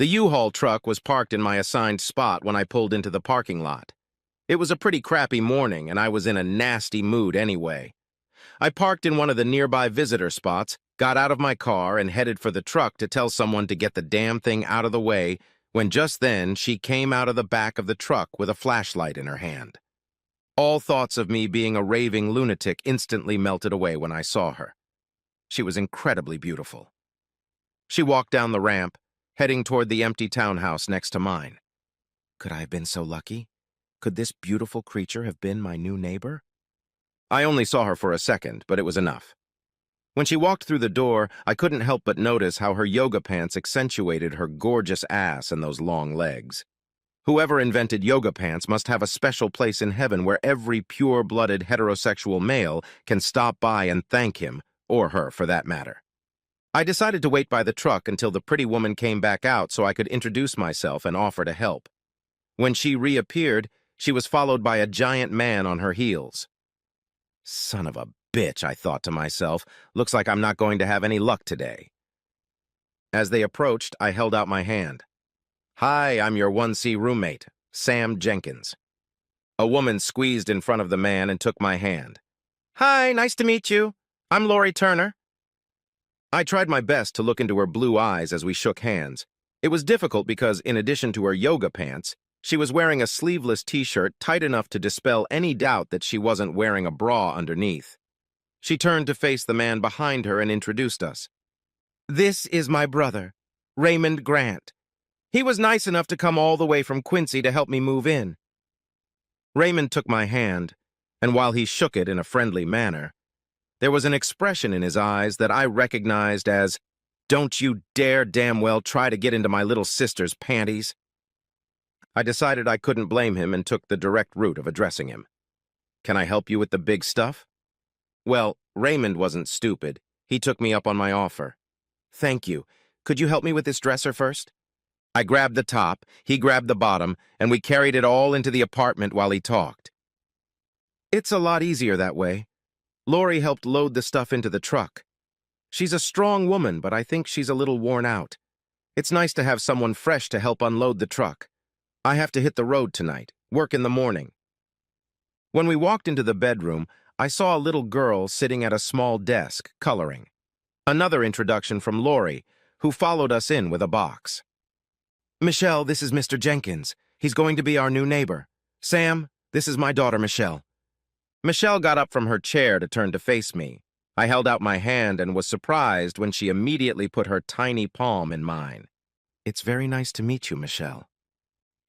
The U-Haul truck was parked in my assigned spot when I pulled into the parking lot. It was a pretty crappy morning, and I was in a nasty mood anyway. I parked in one of the nearby visitor spots, got out of my car, and headed for the truck to tell someone to get the damn thing out of the way, when just then she came out of the back of the truck with a flashlight in her hand. All thoughts of me being a raving lunatic instantly melted away when I saw her. She was incredibly beautiful. She walked down the ramp, heading toward the empty townhouse next to mine. Could I have been so lucky? Could this beautiful creature have been my new neighbor? I only saw her for a second, but it was enough. When she walked through the door, I couldn't help but notice how her yoga pants accentuated her gorgeous ass and those long legs. Whoever invented yoga pants must have a special place in heaven where every pure-blooded heterosexual male can stop by and thank him, or her for that matter. I decided to wait by the truck until the pretty woman came back out so I could introduce myself and offer to help. When she reappeared, she was followed by a giant man on her heels. Son of a bitch, I thought to myself. Looks like I'm not going to have any luck today. As they approached, I held out my hand. Hi, I'm your 1C roommate, Sam Jenkins. A woman squeezed in front of the man and took my hand. Hi, nice to meet you. I'm Lori Turner. I tried my best to look into her blue eyes as we shook hands. It was difficult because, in addition to her yoga pants, she was wearing a sleeveless t-shirt tight enough to dispel any doubt that she wasn't wearing a bra underneath. She turned to face the man behind her and introduced us. This is my brother, Raymond Grant. He was nice enough to come all the way from Quincy to help me move in. Raymond took my hand, and while he shook it in a friendly manner, there was an expression in his eyes that I recognized as, "Don't you dare damn well try to get into my little sister's panties." I decided I couldn't blame him and took the direct route of addressing him. Can I help you with the big stuff? Well, Raymond wasn't stupid. He took me up on my offer. Thank you. Could you help me with this dresser first? I grabbed the top, he grabbed the bottom, and we carried it all into the apartment while he talked. It's a lot easier that way. Lori helped load the stuff into the truck. She's a strong woman, but I think she's a little worn out. It's nice to have someone fresh to help unload the truck. I have to hit the road tonight, work in the morning. When we walked into the bedroom, I saw a little girl sitting at a small desk, coloring. Another introduction from Lori, who followed us in with a box. Michelle, this is Mr. Jenkins. He's going to be our new neighbor. Sam, this is my daughter, Michelle. Michelle got up from her chair to turn to face me. I held out my hand and was surprised when she immediately put her tiny palm in mine. It's very nice to meet you, Michelle.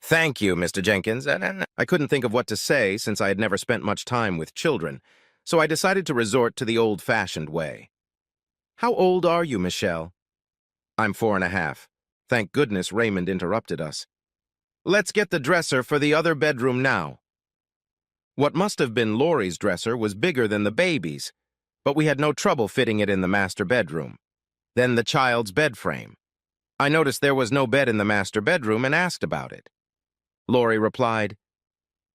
Thank you, Mr. Jenkins, and I couldn't think of what to say since I had never spent much time with children, so I decided to resort to the old-fashioned way. How old are you, Michelle? I'm 4.5. Thank goodness Raymond interrupted us. Let's get the dresser for the other bedroom now. What must have been Lori's dresser was bigger than the baby's, but we had no trouble fitting it in the master bedroom. Then the child's bed frame. I noticed there was no bed in the master bedroom and asked about it. Lori replied,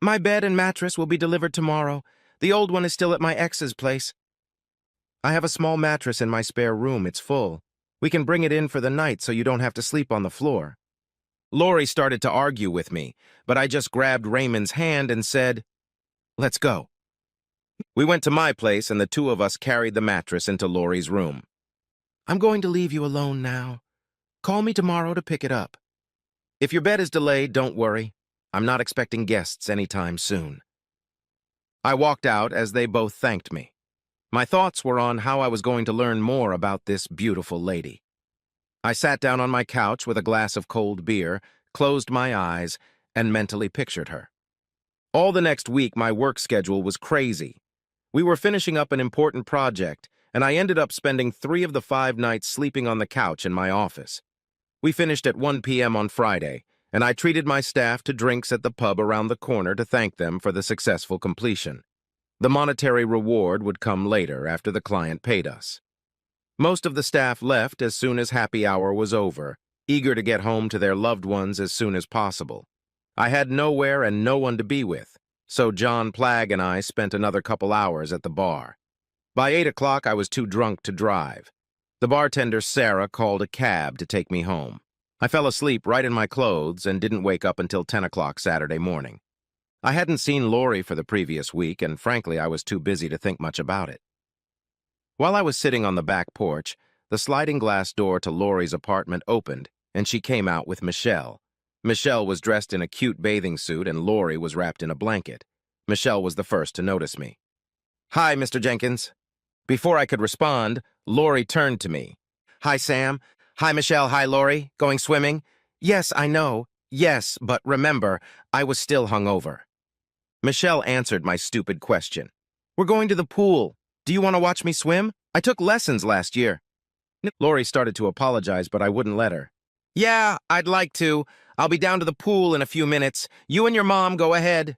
My bed and mattress will be delivered tomorrow. The old one is still at my ex's place. I have a small mattress in my spare room. It's full. We can bring it in for the night so you don't have to sleep on the floor. Lori started to argue with me, but I just grabbed Raymond's hand and said, Let's go. We went to my place and the two of us carried the mattress into Lori's room. I'm going to leave you alone now. Call me tomorrow to pick it up. If your bed is delayed, don't worry. I'm not expecting guests anytime soon. I walked out as they both thanked me. My thoughts were on how I was going to learn more about this beautiful lady. I sat down on my couch with a glass of cold beer, closed my eyes, and mentally pictured her. All the next week, my work schedule was crazy. We were finishing up an important project, and I ended up spending 3 of the 5 nights sleeping on the couch in my office. We finished at 1 p.m. on Friday, and I treated my staff to drinks at the pub around the corner to thank them for the successful completion. The monetary reward would come later after the client paid us. Most of the staff left as soon as happy hour was over, eager to get home to their loved ones as soon as possible. I had nowhere and no one to be with, so John Plagg and I spent another couple hours at the bar. By 8 o'clock, I was too drunk to drive. The bartender, Sarah, called a cab to take me home. I fell asleep right in my clothes and didn't wake up until 10 o'clock Saturday morning. I hadn't seen Lori for the previous week, and frankly, I was too busy to think much about it. While I was sitting on the back porch, the sliding glass door to Lori's apartment opened, and she came out with Michelle. Michelle was dressed in a cute bathing suit, and Lori was wrapped in a blanket. Michelle was the first to notice me. "Hi, Mr. Jenkins." Before I could respond, Lori turned to me. "Hi, Sam. Hi, Michelle. Hi, Lori. Going swimming?" "Yes, I know. Yes, but remember, I was still hungover." Michelle answered my stupid question. "We're going to the pool. Do you want to watch me swim? I took lessons last year." Lori started to apologize, but I wouldn't let her. "Yeah, I'd like to. I'll be down to the pool in a few minutes. You and your mom go ahead."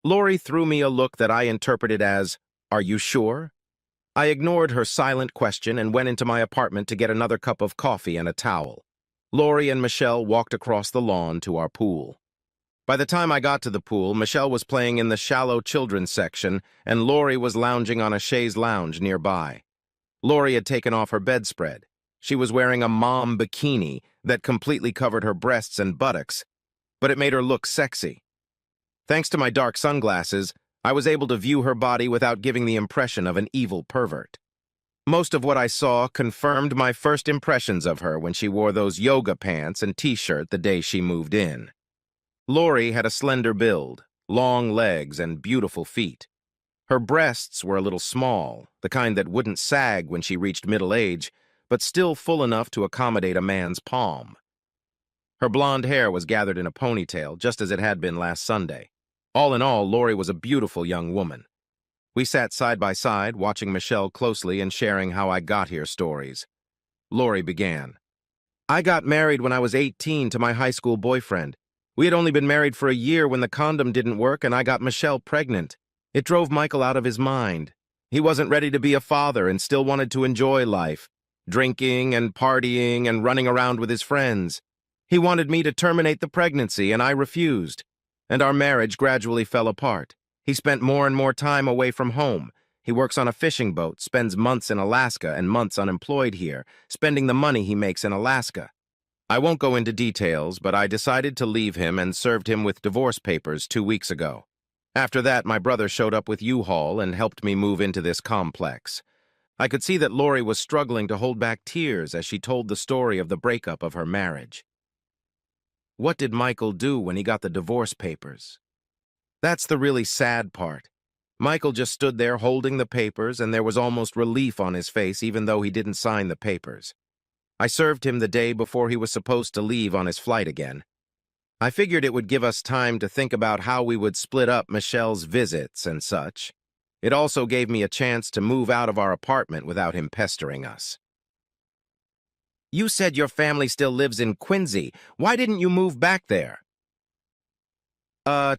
Lori threw me a look that I interpreted as, "Are you sure?" I ignored her silent question and went into my apartment to get another cup of coffee and a towel. Lori and Michelle walked across the lawn to our pool. By the time I got to the pool, Michelle was playing in the shallow children's section, and Lori was lounging on a chaise lounge nearby. Lori had taken off her bedspread. She was wearing a mom bikini that completely covered her breasts and buttocks, but it made her look sexy. Thanks to my dark sunglasses, I was able to view her body without giving the impression of an evil pervert. Most of what I saw confirmed my first impressions of her when she wore those yoga pants and t-shirt the day she moved in. Lori had a slender build, long legs, and beautiful feet. Her breasts were a little small, the kind that wouldn't sag when she reached middle age, but still full enough to accommodate a man's palm. Her blonde hair was gathered in a ponytail, just as it had been last Sunday. All in all, Lori was a beautiful young woman. We sat side by side, watching Michelle closely and sharing how I got here stories. Lori began. "I got married when I was 18 to my high school boyfriend. We had only been married for a year when the condom didn't work and I got Michelle pregnant. It drove Michael out of his mind. He wasn't ready to be a father and still wanted to enjoy life, drinking and partying and running around with his friends. He wanted me to terminate the pregnancy, and I refused, and our marriage gradually fell apart. He spent more and more time away from home. He works on a fishing boat, spends months in Alaska and months unemployed here, spending the money he makes in Alaska. I won't go into details, but I decided to leave him and served him with divorce papers 2 weeks ago. After that, my brother showed up with U-Haul and helped me move into this complex. I could see that Lori was struggling to hold back tears as she told the story of the breakup of her marriage. What did Michael do when he got the divorce papers? That's the really sad part. Michael just stood there holding the papers, and there was almost relief on his face even though he didn't sign the papers. I served him the day before he was supposed to leave on his flight again. I figured it would give us time to think about how we would split up Michelle's visits and such. It also gave me a chance to move out of our apartment without him pestering us. "You said your family still lives in Quincy. Why didn't you move back there?"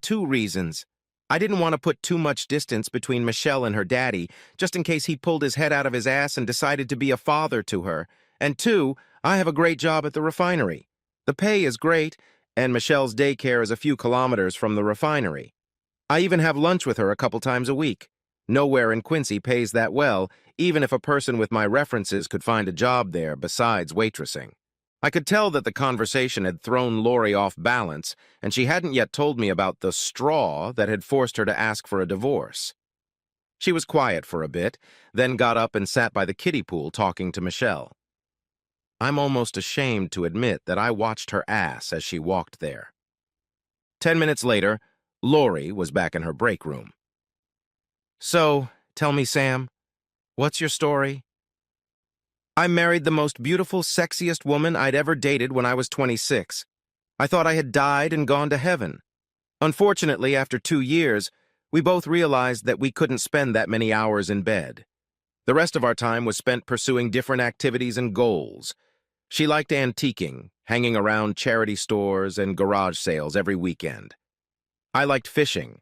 2 reasons. I didn't want to put too much distance between Michelle and her daddy, just in case he pulled his head out of his ass and decided to be a father to her. And 2, I have a great job at the refinery. The pay is great, and Michelle's daycare is a few kilometers from the refinery. I even have lunch with her a couple times a week. Nowhere in Quincy pays that well, even if a person with my references could find a job there besides waitressing. I could tell that the conversation had thrown Lori off balance, and she hadn't yet told me about the straw that had forced her to ask for a divorce. She was quiet for a bit, then got up and sat by the kiddie pool talking to Michelle. I'm almost ashamed to admit that I watched her ass as she walked there. 10 minutes later, Lori was back in her break room. "So, tell me, Sam, what's your story?" "I married the most beautiful, sexiest woman I'd ever dated when I was 26. I thought I had died and gone to heaven. Unfortunately, after 2 years, we both realized that we couldn't spend that many hours in bed. The rest of our time was spent pursuing different activities and goals. She liked antiquing, hanging around charity stores and garage sales every weekend. I liked fishing.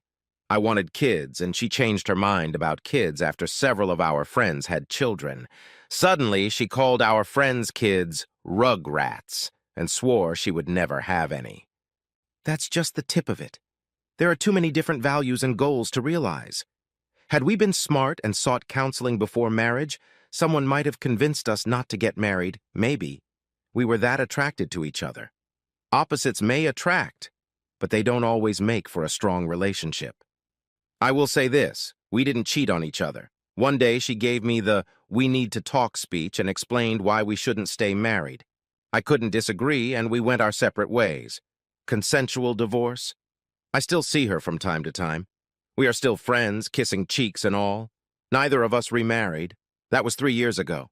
I wanted kids, and she changed her mind about kids after several of our friends had children. Suddenly, she called our friends' kids rugrats and swore she would never have any. That's just the tip of it. There are too many different values and goals to realize. Had we been smart and sought counseling before marriage, someone might have convinced us not to get married, maybe. We were that attracted to each other. Opposites may attract, but they don't always make for a strong relationship. I will say this, we didn't cheat on each other. One day she gave me the "we need to talk" speech and explained why we shouldn't stay married. I couldn't disagree and we went our separate ways. Consensual divorce? I still see her from time to time. We are still friends, kissing cheeks and all. Neither of us remarried. That was 3 years ago.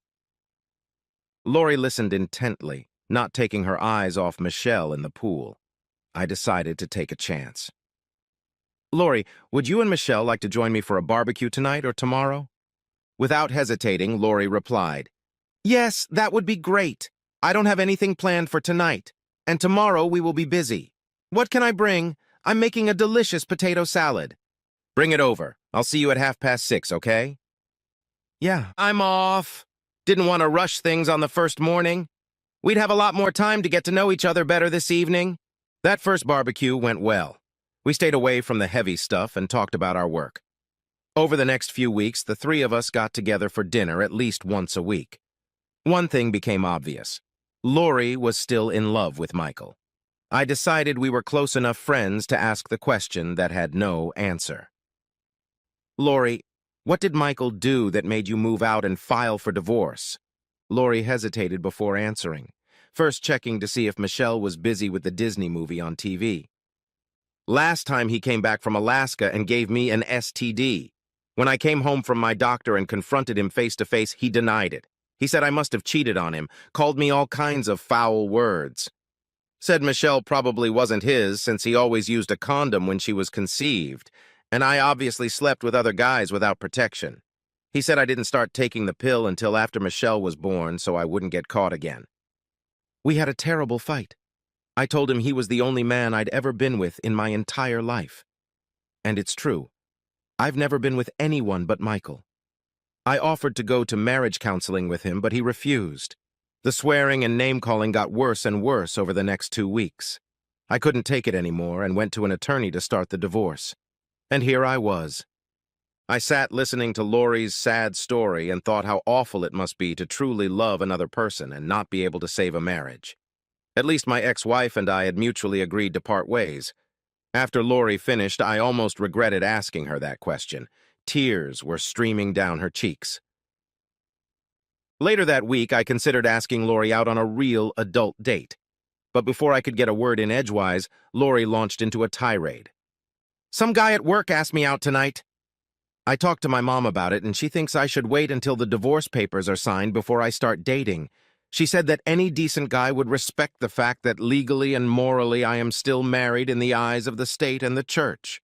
Lori listened intently, not taking her eyes off Michelle in the pool. I decided to take a chance. Lori, would you and Michelle like to join me for a barbecue tonight or tomorrow? Without hesitating, Lori replied, "Yes, that would be great. I don't have anything planned for tonight, and tomorrow we will be busy. What can I bring? I'm making a delicious potato salad." "Bring it over. I'll see you at 6:30, okay?" "Yeah, I'm off. Didn't want to rush things on the first morning. We'd have a lot more time to get to know each other better this evening." That first barbecue went well. We stayed away from the heavy stuff and talked about our work. Over the next few weeks, the three of us got together for dinner at least once a week. One thing became obvious. Lori was still in love with Michael. I decided we were close enough friends to ask the question that had no answer. "Lori, what did Michael do that made you move out and file for divorce?" Lori hesitated before answering, first checking to see if Michelle was busy with the Disney movie on TV. "Last time he came back from Alaska and gave me an STD. When I came home from my doctor and confronted him face to face, he denied it. He said I must have cheated on him, called me all kinds of foul words. Said Michelle probably wasn't his since he always used a condom when she was conceived, and I obviously slept with other guys without protection. He said I didn't start taking the pill until after Michelle was born so I wouldn't get caught again. We had a terrible fight. I told him he was the only man I'd ever been with in my entire life. And it's true. I've never been with anyone but Michael. I offered to go to marriage counseling with him, but he refused. The swearing and name-calling got worse and worse over the next 2 weeks. I couldn't take it anymore and went to an attorney to start the divorce. And here I was. I sat listening to Lori's sad story and thought how awful it must be to truly love another person and not be able to save a marriage. At least my ex-wife and I had mutually agreed to part ways. After Lori finished, I almost regretted asking her that question. Tears were streaming down her cheeks. Later that week, I considered asking Lori out on a real adult date. But before I could get a word in edgewise, Lori launched into a tirade. "Some guy at work asked me out tonight." I talked to my mom about it, and she thinks I should wait until the divorce papers are signed before I start dating. She said that any decent guy would respect the fact that legally and morally I am still married in the eyes of the state and the church.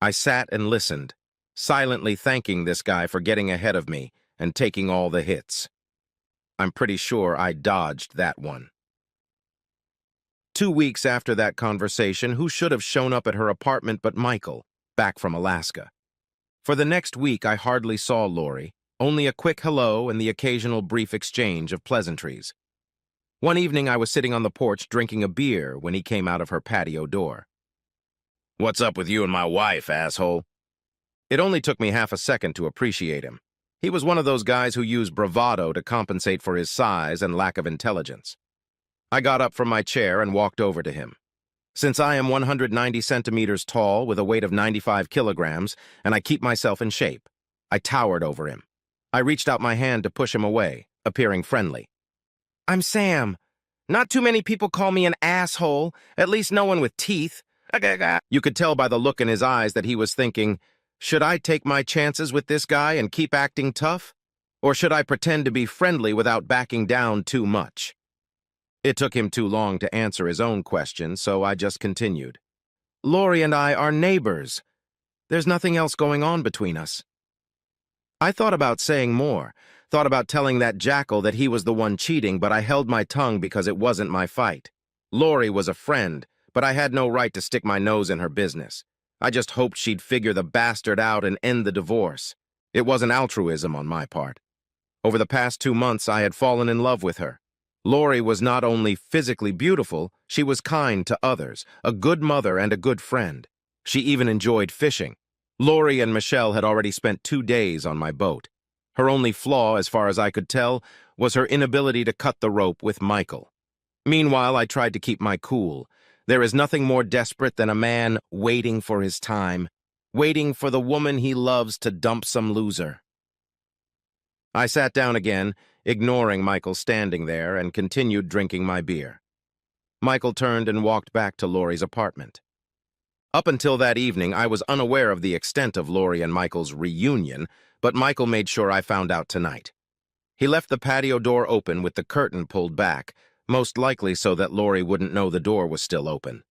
I sat and listened, silently thanking this guy for getting ahead of me and taking all the hits. I'm pretty sure I dodged that one. 2 weeks after that conversation, who should have shown up at her apartment but Michael, back from Alaska? For the next week, I hardly saw Lori, only a quick hello and the occasional brief exchange of pleasantries. One evening, I was sitting on the porch drinking a beer when he came out of her patio door. "What's up with you and my wife, asshole?" It only took me half a second to appreciate him. He was one of those guys who use bravado to compensate for his size and lack of intelligence. I got up from my chair and walked over to him. Since I am 190 centimeters tall with a weight of 95 kilograms, and I keep myself in shape, I towered over him. I reached out my hand to push him away, appearing friendly. "I'm Sam. Not too many people call me an asshole, at least no one with teeth." You could tell by the look in his eyes that he was thinking, should I take my chances with this guy and keep acting tough? Or should I pretend to be friendly without backing down too much? It took him too long to answer his own question, so I just continued. "Lori and I are neighbors. There's nothing else going on between us." I thought about saying more, thought about telling that jackal that he was the one cheating, but I held my tongue because it wasn't my fight. Lori was a friend, but I had no right to stick my nose in her business. I just hoped she'd figure the bastard out and end the divorce. It wasn't altruism on my part. Over the past 2 months, I had fallen in love with her. Lori was not only physically beautiful, she was kind to others, a good mother and a good friend. She even enjoyed fishing. Lori and Michelle had already spent 2 days on my boat. Her only flaw, as far as I could tell, was her inability to cut the rope with Michael. Meanwhile, I tried to keep my cool. There is nothing more desperate than a man waiting for his time, waiting for the woman he loves to dump some loser. I sat down again, ignoring Michael standing there, and continued drinking my beer. Michael turned and walked back to Lori's apartment. Up until that evening, I was unaware of the extent of Lori and Michael's reunion, but Michael made sure I found out tonight. He left the patio door open with the curtain pulled back, most likely so that Lori wouldn't know the door was still open.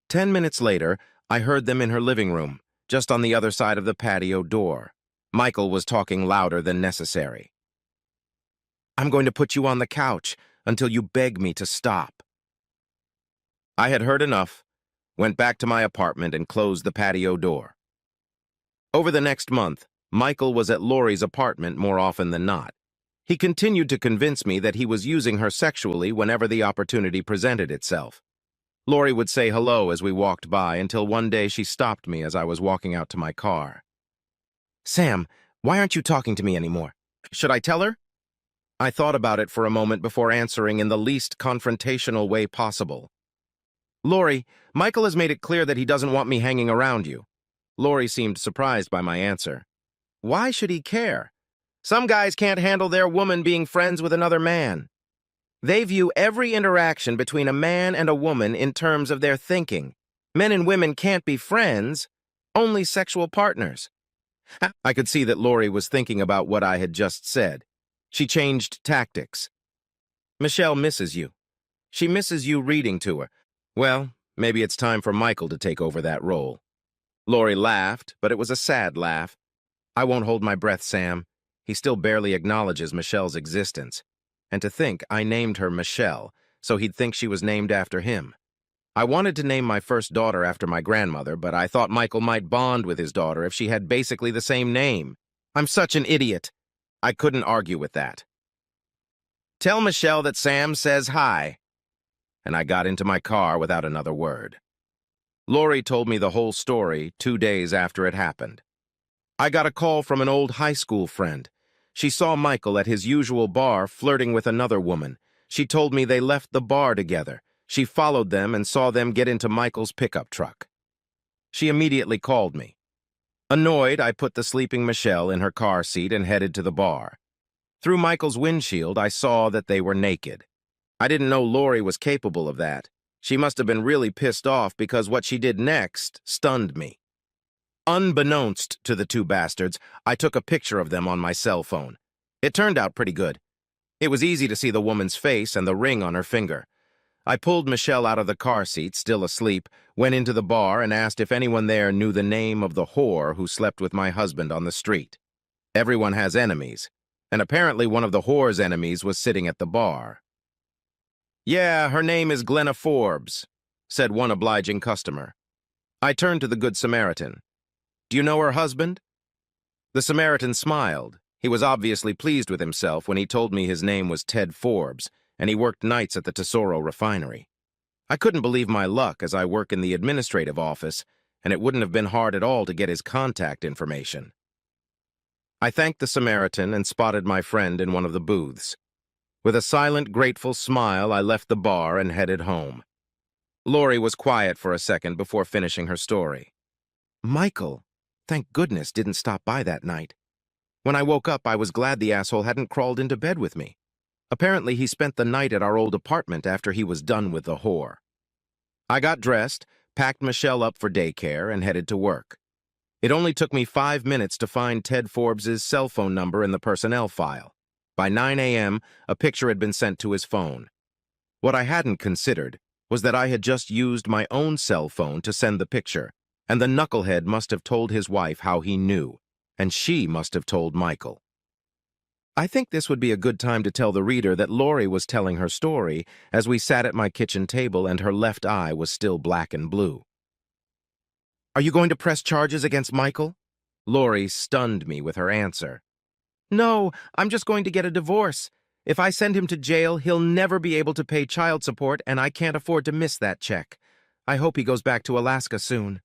10 minutes later, I heard them in her living room, just on the other side of the patio door. Michael was talking louder than necessary. "I'm going to put you on the couch until you beg me to stop." I had heard enough, went back to my apartment and closed the patio door. Over the next month, Michael was at Lori's apartment more often than not. He continued to convince me that he was using her sexually whenever the opportunity presented itself. Lori would say hello as we walked by until one day she stopped me as I was walking out to my car. "Sam, why aren't you talking to me anymore? Should I tell her?" I thought about it for a moment before answering in the least confrontational way possible. "Lori, Michael has made it clear that he doesn't want me hanging around you." Lori seemed surprised by my answer. "Why should he care? Some guys can't handle their woman being friends with another man. They view every interaction between a man and a woman in terms of their thinking. Men and women can't be friends, only sexual partners." I could see that Lori was thinking about what I had just said. She changed tactics. "Michelle misses you. She misses you reading to her. Well, maybe it's time for Michael to take over that role." Lori laughed, but it was a sad laugh. "I won't hold my breath, Sam. He still barely acknowledges Michelle's existence. And to think I named her Michelle, so he'd think she was named after him. I wanted to name my first daughter after my grandmother, but I thought Michael might bond with his daughter if she had basically the same name. I'm such an idiot." I couldn't argue with that. "Tell Michelle that Sam says hi." And I got into my car without another word. Lori told me the whole story 2 days after it happened. I got a call from an old high school friend. She saw Michael at his usual bar flirting with another woman. She told me they left the bar together. She followed them and saw them get into Michael's pickup truck. She immediately called me. Annoyed, I put the sleeping Michelle in her car seat and headed to the bar. Through Michael's windshield, I saw that they were naked. I didn't know Lori was capable of that. She must have been really pissed off because what she did next stunned me. Unbeknownst to the two bastards, I took a picture of them on my cell phone. It turned out pretty good. It was easy to see the woman's face and the ring on her finger. I pulled Michelle out of the car seat, still asleep, went into the bar and asked if anyone there knew the name of the whore who slept with my husband on the street. Everyone has enemies, and apparently one of the whore's enemies was sitting at the bar. "Yeah, her name is Glenna Forbes," said one obliging customer. I turned to the Good Samaritan. "Do you know her husband?" The Samaritan smiled. He was obviously pleased with himself when he told me his name was Ted Forbes, and he worked nights at the Tesoro refinery. I couldn't believe my luck as I work in the administrative office, and it wouldn't have been hard at all to get his contact information. I thanked the Samaritan and spotted my friend in one of the booths. With a silent, grateful smile, I left the bar and headed home. Lori was quiet for a second before finishing her story. "Michael, thank goodness, didn't stop by that night. When I woke up, I was glad the asshole hadn't crawled into bed with me. Apparently, he spent the night at our old apartment after he was done with the whore." I got dressed, packed Michelle up for daycare, and headed to work. It only took me 5 minutes to find Ted Forbes' cell phone number in the personnel file. By 9 a.m., a picture had been sent to his phone. What I hadn't considered was that I had just used my own cell phone to send the picture, and the knucklehead must have told his wife how he knew, and she must have told Michael. I think this would be a good time to tell the reader that Lori was telling her story as we sat at my kitchen table and her left eye was still black and blue. "Are you going to press charges against Michael?" Lori stunned me with her answer. "No, I'm just going to get a divorce. If I send him to jail, he'll never be able to pay child support, and I can't afford to miss that check. I hope he goes back to Alaska soon."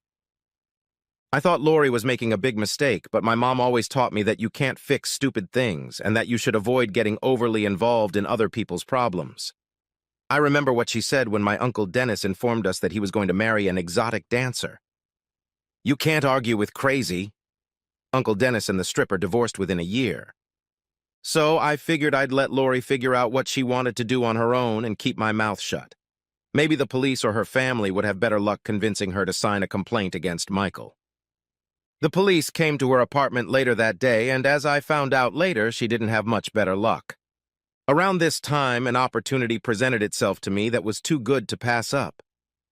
I thought Lori was making a big mistake, but my mom always taught me that you can't fix stupid things and that you should avoid getting overly involved in other people's problems. I remember what she said when my Uncle Dennis informed us that he was going to marry an exotic dancer. You can't argue with crazy. Uncle Dennis and the stripper divorced within a year. So I figured I'd let Lori figure out what she wanted to do on her own and keep my mouth shut. Maybe the police or her family would have better luck convincing her to sign a complaint against Michael. The police came to her apartment later that day, and as I found out later, she didn't have much better luck. Around this time, an opportunity presented itself to me that was too good to pass up.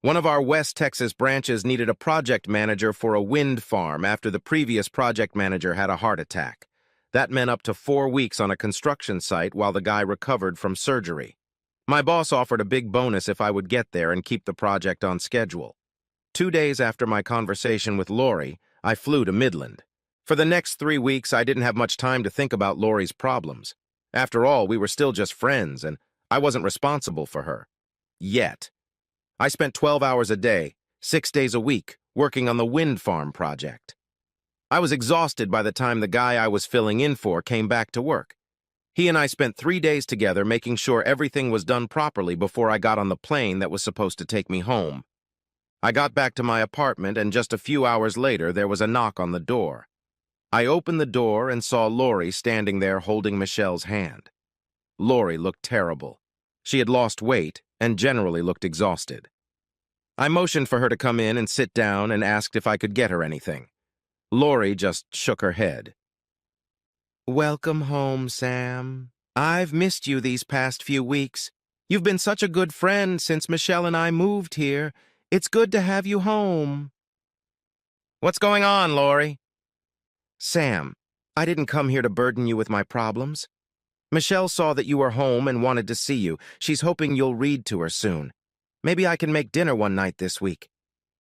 One of our West Texas branches needed a project manager for a wind farm after the previous project manager had a heart attack. That meant up to 4 weeks on a construction site while the guy recovered from surgery. My boss offered a big bonus if I would get there and keep the project on schedule. 2 days after my conversation with Lori, I flew to Midland. For the next 3 weeks, I didn't have much time to think about Lori's problems. After all, we were still just friends, and I wasn't responsible for her. Yet. I spent 12 hours a day, 6 days a week, working on the wind farm project. I was exhausted by the time the guy I was filling in for came back to work. He and I spent 3 days together making sure everything was done properly before I got on the plane that was supposed to take me home. I got back to my apartment, and just a few hours later, there was a knock on the door. I opened the door and saw Lori standing there holding Michelle's hand. Lori looked terrible. She had lost weight and generally looked exhausted. I motioned for her to come in and sit down and asked if I could get her anything. Lori just shook her head. "Welcome home, Sam. I've missed you these past few weeks. You've been such a good friend since Michelle and I moved here. It's good to have you home." "What's going on, Lori?" "Sam, I didn't come here to burden you with my problems. Michelle saw that you were home and wanted to see you. She's hoping you'll read to her soon. Maybe I can make dinner one night this week.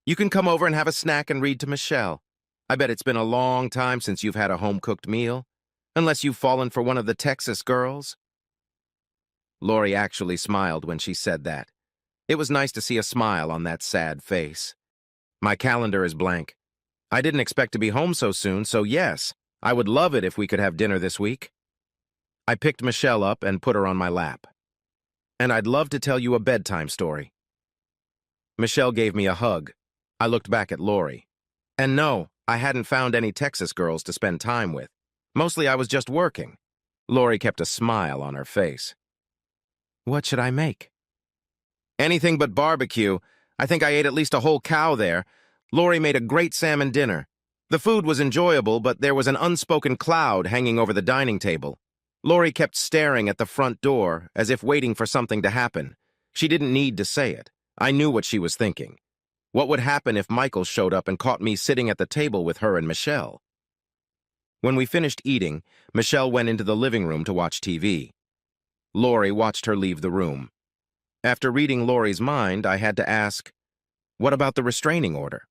You can come over and have a snack and read to Michelle. I bet it's been a long time since you've had a home-cooked meal, unless you've fallen for one of the Texas girls." Lori actually smiled when she said that. It was nice to see a smile on that sad face. My calendar is blank. I didn't expect to be home so soon, so yes, I would love it if we could have dinner this week. I picked Michelle up and put her on my lap. "And I'd love to tell you a bedtime story." Michelle gave me a hug. I looked back at Lori. And no, I hadn't found any Texas girls to spend time with. Mostly I was just working. Lori kept a smile on her face. "What should I make?" "Anything but barbecue. I think I ate at least a whole cow there. Lori made a great salmon dinner. The food was enjoyable, but there was an unspoken cloud hanging over the dining table. Lori kept staring at the front door, as if waiting for something to happen. She didn't need to say it. I knew what she was thinking. What would happen if Michael showed up and caught me sitting at the table with her and Michelle? When we finished eating, Michelle went into the living room to watch TV. Lori watched her leave the room. After reading Lori's mind, I had to ask, "What about the restraining order?"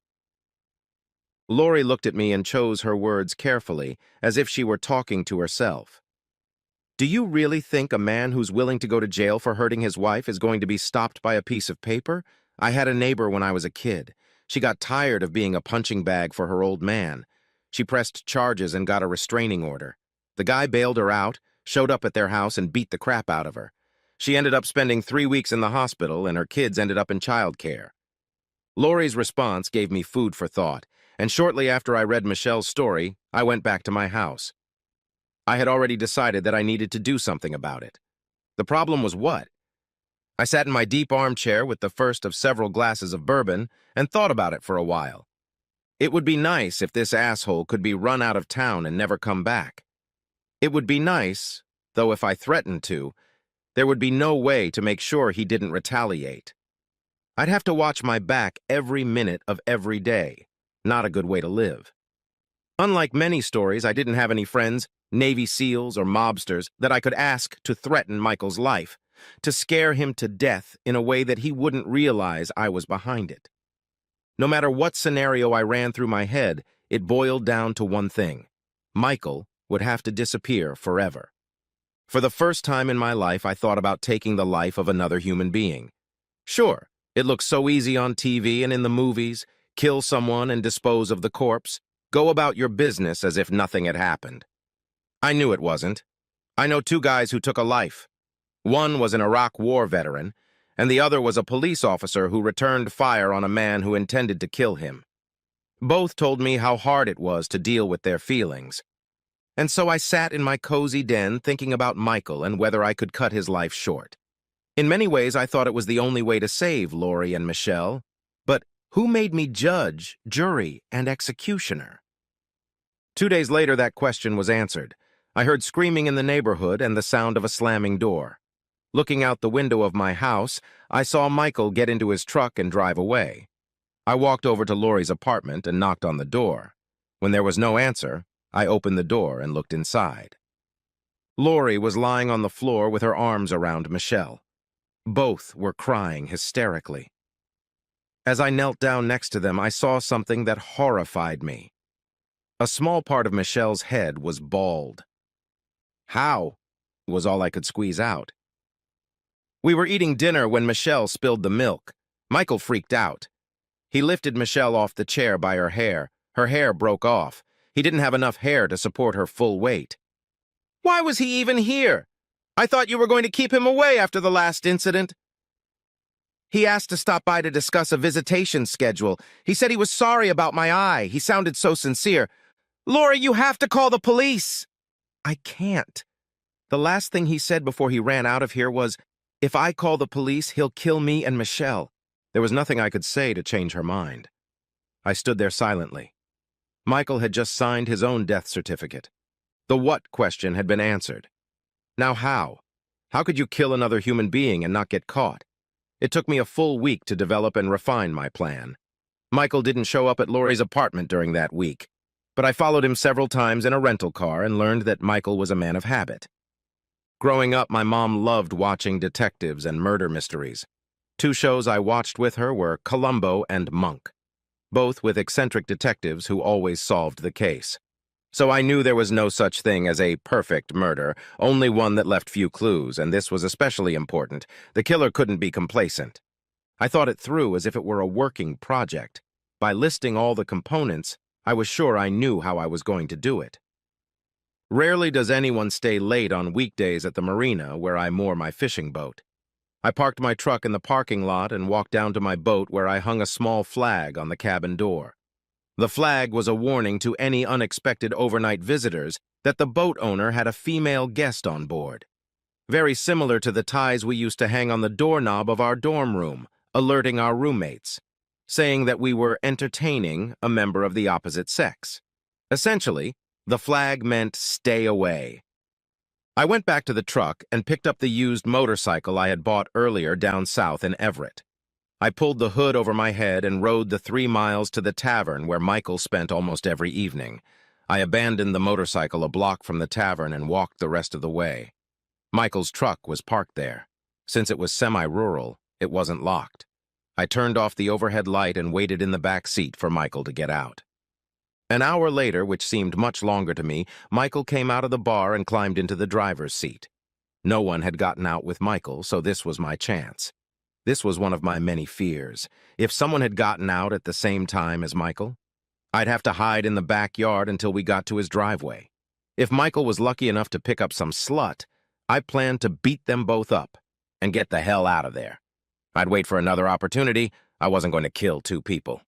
Lori looked at me and chose her words carefully, as if she were talking to herself. "Do you really think a man who's willing to go to jail for hurting his wife is going to be stopped by a piece of paper? I had a neighbor when I was a kid. She got tired of being a punching bag for her old man. She pressed charges and got a restraining order. The guy bailed her out, showed up at their house, and beat the crap out of her. She ended up spending 3 weeks in the hospital, and her kids ended up in childcare." Lori's response gave me food for thought, and shortly after I read Michelle's story, I went back to my house. I had already decided that I needed to do something about it. The problem was what? I sat in my deep armchair with the first of several glasses of bourbon and thought about it for a while. It would be nice if this asshole could be run out of town and never come back. It would be nice, though if I threatened to, there would be no way to make sure he didn't retaliate. I'd have to watch my back every minute of every day. Not a good way to live. Unlike many stories, I didn't have any friends, Navy SEALs, or mobsters that I could ask to threaten Michael's life, to scare him to death in a way that he wouldn't realize I was behind it. No matter what scenario I ran through my head, it boiled down to one thing. Michael would have to disappear forever. For the first time in my life, I thought about taking the life of another human being. Sure, it looks so easy on TV and in the movies. Kill someone and dispose of the corpse. Go about your business as if nothing had happened. I knew it wasn't. I know 2 guys who took a life. One was an Iraq War veteran, and the other was a police officer who returned fire on a man who intended to kill him. Both told me how hard it was to deal with their feelings. And so I sat in my cozy den thinking about Michael and whether I could cut his life short. In many ways, I thought it was the only way to save Lori and Michelle. But who made me judge, jury, and executioner? 2 days later, that question was answered. I heard screaming in the neighborhood and the sound of a slamming door. Looking out the window of my house, I saw Michael get into his truck and drive away. I walked over to Lori's apartment and knocked on the door. When there was no answer, I opened the door and looked inside. Lori was lying on the floor with her arms around Michelle. Both were crying hysterically. As I knelt down next to them, I saw something that horrified me. A small part of Michelle's head was bald. "How?" was all I could squeeze out. We were eating dinner when Michelle spilled the milk. Michael freaked out. He lifted Michelle off the chair by her hair. Her hair broke off. He didn't have enough hair to support her full weight. "Why was he even here? I thought you were going to keep him away after the last incident." "He asked to stop by to discuss a visitation schedule. He said he was sorry about my eye. He sounded so sincere." "Lori, you have to call the police." "I can't. The last thing he said before he ran out of here was, 'If I call the police, he'll kill me and Michelle.'" There was nothing I could say to change her mind. I stood there silently. Michael had just signed his own death certificate. The what question had been answered. Now how? How could you kill another human being and not get caught? It took me a full week to develop and refine my plan. Michael didn't show up at Lori's apartment during that week, but I followed him several times in a rental car and learned that Michael was a man of habit. Growing up, my mom loved watching detectives and murder mysteries. 2 shows I watched with her were Columbo and Monk, both with eccentric detectives who always solved the case. So I knew there was no such thing as a perfect murder, only one that left few clues, and this was especially important. The killer couldn't be complacent. I thought it through as if it were a working project. By listing all the components, I was sure I knew how I was going to do it. Rarely does anyone stay late on weekdays at the marina where I moor my fishing boat. I parked my truck in the parking lot and walked down to my boat where I hung a small flag on the cabin door. The flag was a warning to any unexpected overnight visitors that the boat owner had a female guest on board. Very similar to the ties we used to hang on the doorknob of our dorm room, alerting our roommates, saying that we were entertaining a member of the opposite sex. Essentially, the flag meant stay away. I went back to the truck and picked up the used motorcycle I had bought earlier down south in Everett. I pulled the hood over my head and rode the 3 miles to the tavern where Michael spent almost every evening. I abandoned the motorcycle a block from the tavern and walked the rest of the way. Michael's truck was parked there. Since it was semi-rural, it wasn't locked. I turned off the overhead light and waited in the back seat for Michael to get out. An hour later, which seemed much longer to me, Michael came out of the bar and climbed into the driver's seat. No one had gotten out with Michael, so this was my chance. This was one of my many fears. If someone had gotten out at the same time as Michael, I'd have to hide in the backyard until we got to his driveway. If Michael was lucky enough to pick up some slut, I planned to beat them both up and get the hell out of there. I'd wait for another opportunity. I wasn't going to kill 2 people.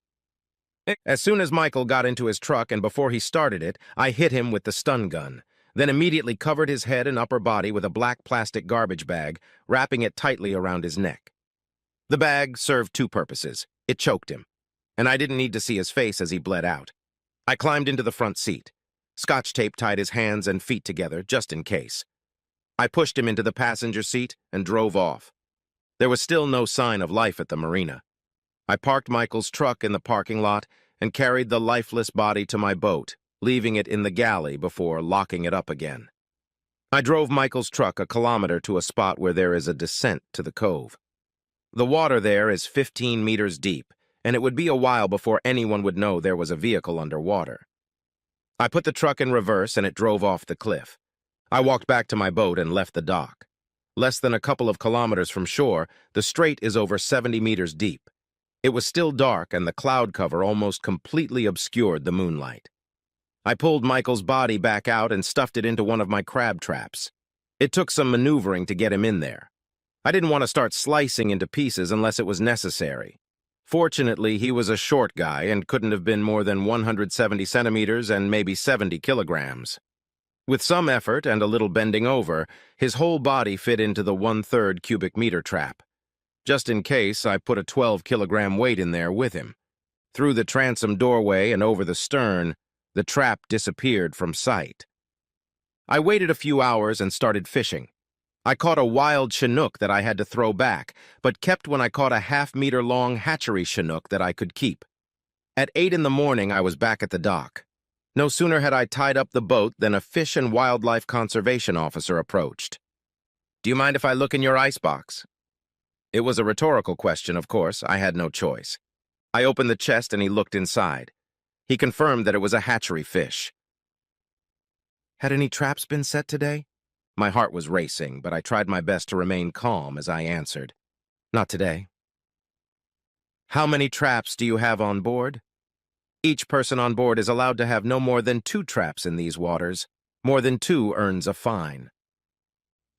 As soon as Michael got into his truck and before he started it, I hit him with the stun gun, then immediately covered his head and upper body with a black plastic garbage bag, wrapping it tightly around his neck. The bag served 2 purposes. It choked him, and I didn't need to see his face as he bled out. I climbed into the front seat. Scotch tape tied his hands and feet together, just in case. I pushed him into the passenger seat and drove off. There was still no sign of life at the marina. I parked Michael's truck in the parking lot and carried the lifeless body to my boat, leaving it in the galley before locking it up again. I drove Michael's truck a kilometer to a spot where there is a descent to the cove. The water there is 15 meters deep, and it would be a while before anyone would know there was a vehicle underwater. I put the truck in reverse and it drove off the cliff. I walked back to my boat and left the dock. Less than a couple of kilometers from shore, the strait is over 70 meters deep. It was still dark and the cloud cover almost completely obscured the moonlight. I pulled Michael's body back out and stuffed it into one of my crab traps. It took some maneuvering to get him in there. I didn't want to start slicing into pieces unless it was necessary. Fortunately, he was a short guy and couldn't have been more than 170 centimeters and maybe 70 kilograms. With some effort and a little bending over, his whole body fit into the 1/3 cubic meter trap. Just in case, I put a 12-kilogram weight in there with him. Through the transom doorway and over the stern, the trap disappeared from sight. I waited a few hours and started fishing. I caught a wild Chinook that I had to throw back, but kept when I caught a half-meter-long hatchery Chinook that I could keep. At 8 in the morning, I was back at the dock. No sooner had I tied up the boat than a Fish and Wildlife Conservation officer approached. "Do you mind if I look in your icebox?" It was a rhetorical question, of course. I had no choice. I opened the chest and he looked inside. He confirmed that it was a hatchery fish. "Had any traps been set today?" My heart was racing, but I tried my best to remain calm as I answered, "Not today." "How many traps do you have on board?" "Each person on board is allowed to have no more than 2 traps in these waters. More than 2 earns a fine."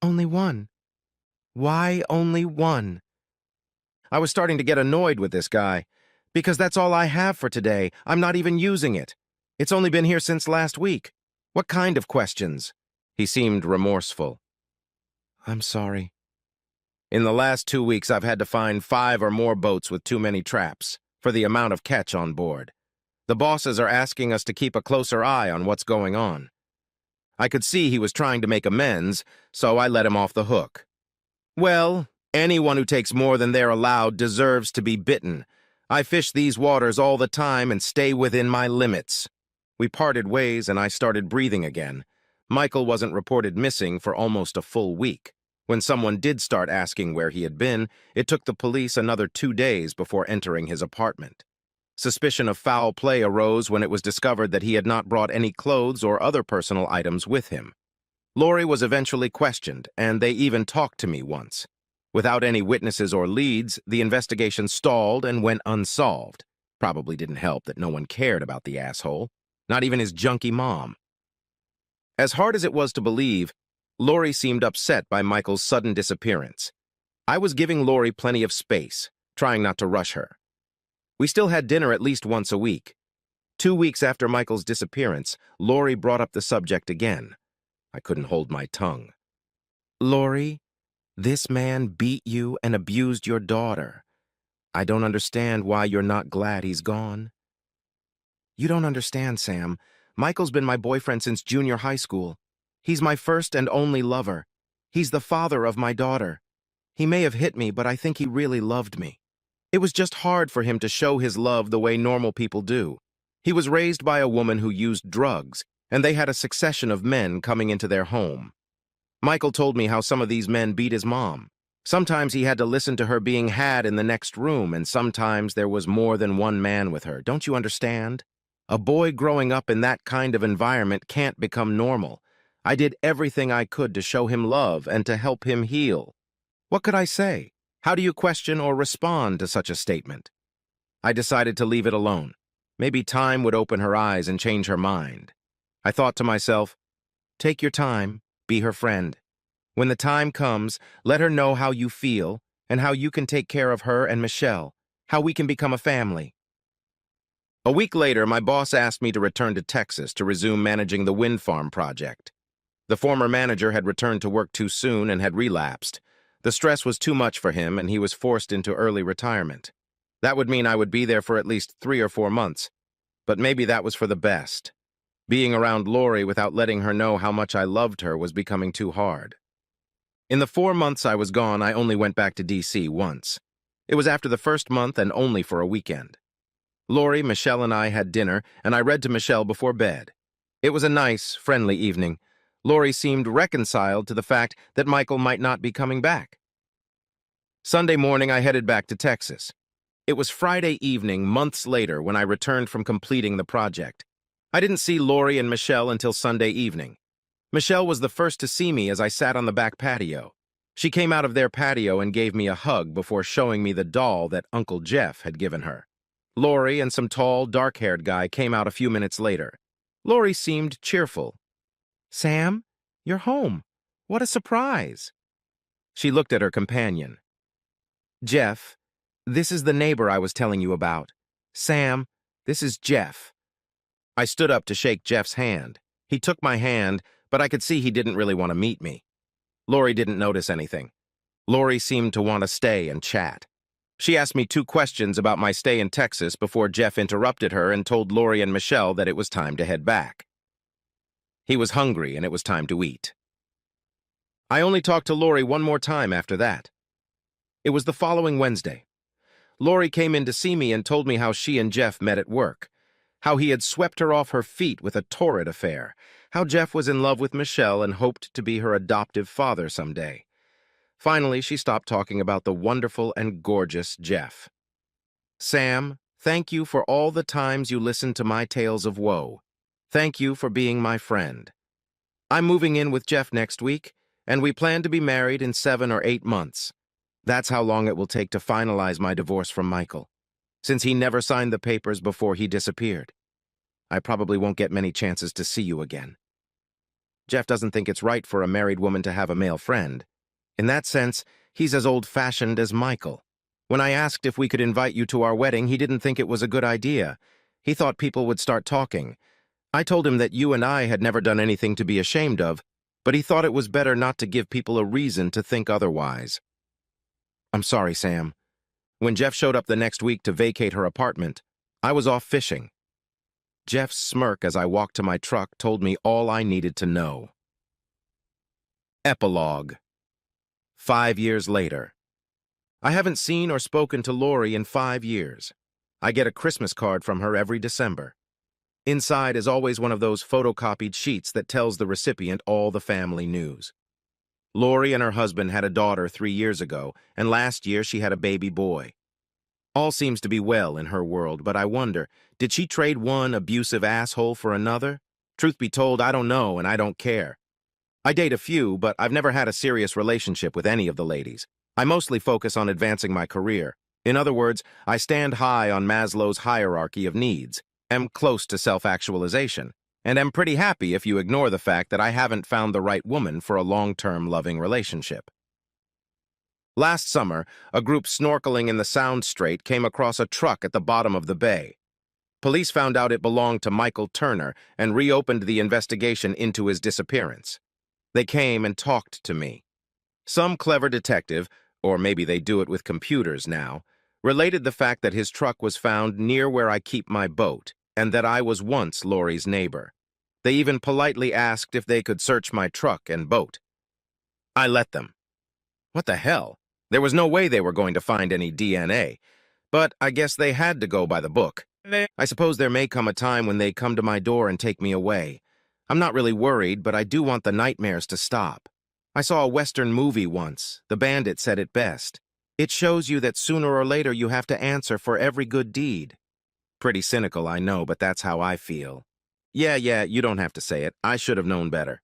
"Only 1? Why only 1? I was starting to get annoyed with this guy. "Because that's all I have for today. I'm not even using it. It's only been here since last week. What kind of questions?" He seemed remorseful. "I'm sorry. In the last 2 weeks, I've had to find 5 or more boats with too many traps for the amount of catch on board. The bosses are asking us to keep a closer eye on what's going on." I could see he was trying to make amends, so I let him off the hook. "Well, anyone who takes more than they're allowed deserves to be bitten. I fish these waters all the time and stay within my limits." We parted ways and I started breathing again. Michael wasn't reported missing for almost a full week. When someone did start asking where he had been, it took the police another 2 days before entering his apartment. Suspicion of foul play arose when it was discovered that he had not brought any clothes or other personal items with him. Lori was eventually questioned, and they even talked to me once. Without any witnesses or leads, the investigation stalled and went unsolved. Probably didn't help that no one cared about the asshole, not even his junky mom. As hard as it was to believe, Lori seemed upset by Michael's sudden disappearance. I was giving Lori plenty of space, trying not to rush her. We still had dinner at least once a week. 2 weeks after Michael's disappearance, Lori brought up the subject again. I couldn't hold my tongue. "Lori, this man beat you and abused your daughter. I don't understand why you're not glad he's gone." "You don't understand, Sam. Michael's been my boyfriend since junior high school. He's my first and only lover. He's the father of my daughter. He may have hit me, but I think he really loved me. It was just hard for him to show his love the way normal people do. He was raised by a woman who used drugs, and they had a succession of men coming into their home. Michael told me how some of these men beat his mom. Sometimes he had to listen to her being had in the next room, and sometimes there was more than one man with her. Don't you understand? A boy growing up in that kind of environment can't become normal. I did everything I could to show him love and to help him heal. What could I say? How do you question or respond to such a statement?" I decided to leave it alone. Maybe time would open her eyes and change her mind. I thought to myself, take your time, be her friend. When the time comes, let her know how you feel and how you can take care of her and Michelle, how we can become a family. A week later, my boss asked me to return to Texas to resume managing the wind farm project. The former manager had returned to work too soon and had relapsed. The stress was too much for him, and he was forced into early retirement. That would mean I would be there for at least 3 or 4 months. But maybe that was for the best. Being around Lori without letting her know how much I loved her was becoming too hard. In the 4 months I was gone, I only went back to D.C. once. It was after the first month and only for a weekend. Lori, Michelle, and I had dinner, and I read to Michelle before bed. It was a nice, friendly evening. Lori seemed reconciled to the fact that Michael might not be coming back. Sunday morning, I headed back to Texas. It was Friday evening, months later, when I returned from completing the project. I didn't see Lori and Michelle until Sunday evening. Michelle was the first to see me as I sat on the back patio. She came out of their patio and gave me a hug before showing me the doll that Uncle Jeff had given her. Lori and some tall, dark-haired guy came out a few minutes later. Lori seemed cheerful. "Sam, you're home. What a surprise." She looked at her companion. Jeff, this is the neighbor I was telling you about. Sam, this is Jeff. I stood up to shake Jeff's hand. He took my hand, but I could see he didn't really want to meet me. Lori didn't notice anything. Lori seemed to want to stay and chat. She asked me 2 questions about my stay in Texas before Jeff interrupted her and told Lori and Michelle that it was time to head back. He was hungry and it was time to eat. I only talked to Lori one more time after that. It was the following Wednesday. Lori came in to see me and told me how she and Jeff met at work, how he had swept her off her feet with a torrid affair, how Jeff was in love with Michelle and hoped to be her adoptive father someday. Finally, she stopped talking about the wonderful and gorgeous Jeff. Sam, thank you for all the times you listened to my tales of woe. Thank you for being my friend. I'm moving in with Jeff next week, and we plan to be married in 7 or 8 months. That's how long it will take to finalize my divorce from Michael, since he never signed the papers before he disappeared. I probably won't get many chances to see you again. Jeff doesn't think it's right for a married woman to have a male friend. In that sense, he's as old-fashioned as Michael. When I asked if we could invite you to our wedding, he didn't think it was a good idea. He thought people would start talking. I told him that you and I had never done anything to be ashamed of, but he thought it was better not to give people a reason to think otherwise. I'm sorry, Sam. When Jeff showed up the next week to vacate her apartment, I was off fishing. Jeff's smirk as I walked to my truck told me all I needed to know. Epilogue. 5 years later. I haven't seen or spoken to Lori in 5 years. I get a Christmas card from her every December. Inside is always one of those photocopied sheets that tells the recipient all the family news. Lori and her husband had a daughter 3 years ago, and last year she had a baby boy. All seems to be well in her world, but I wonder, did she trade one abusive asshole for another? Truth be told, I don't know and I don't care. I date a few, but I've never had a serious relationship with any of the ladies. I mostly focus on advancing my career. In other words, I stand high on Maslow's hierarchy of needs, am close to self-actualization, and am pretty happy if you ignore the fact that I haven't found the right woman for a long-term loving relationship. Last summer, a group snorkeling in the Sound Strait came across a truck at the bottom of the bay. Police found out it belonged to Michael Turner and reopened the investigation into his disappearance. They came and talked to me. Some clever detective, or maybe they do it with computers now, related the fact that his truck was found near where I keep my boat, and that I was once Lori's neighbor. They even politely asked if they could search my truck and boat. I let them. What the hell? There was no way they were going to find any DNA. But I guess they had to go by the book. I suppose there may come a time when they come to my door and take me away. I'm not really worried, but I do want the nightmares to stop. I saw a Western movie once. The bandit said it best. It shows you that sooner or later you have to answer for every good deed. Pretty cynical, I know, but that's how I feel. Yeah, you don't have to say it. I should have known better.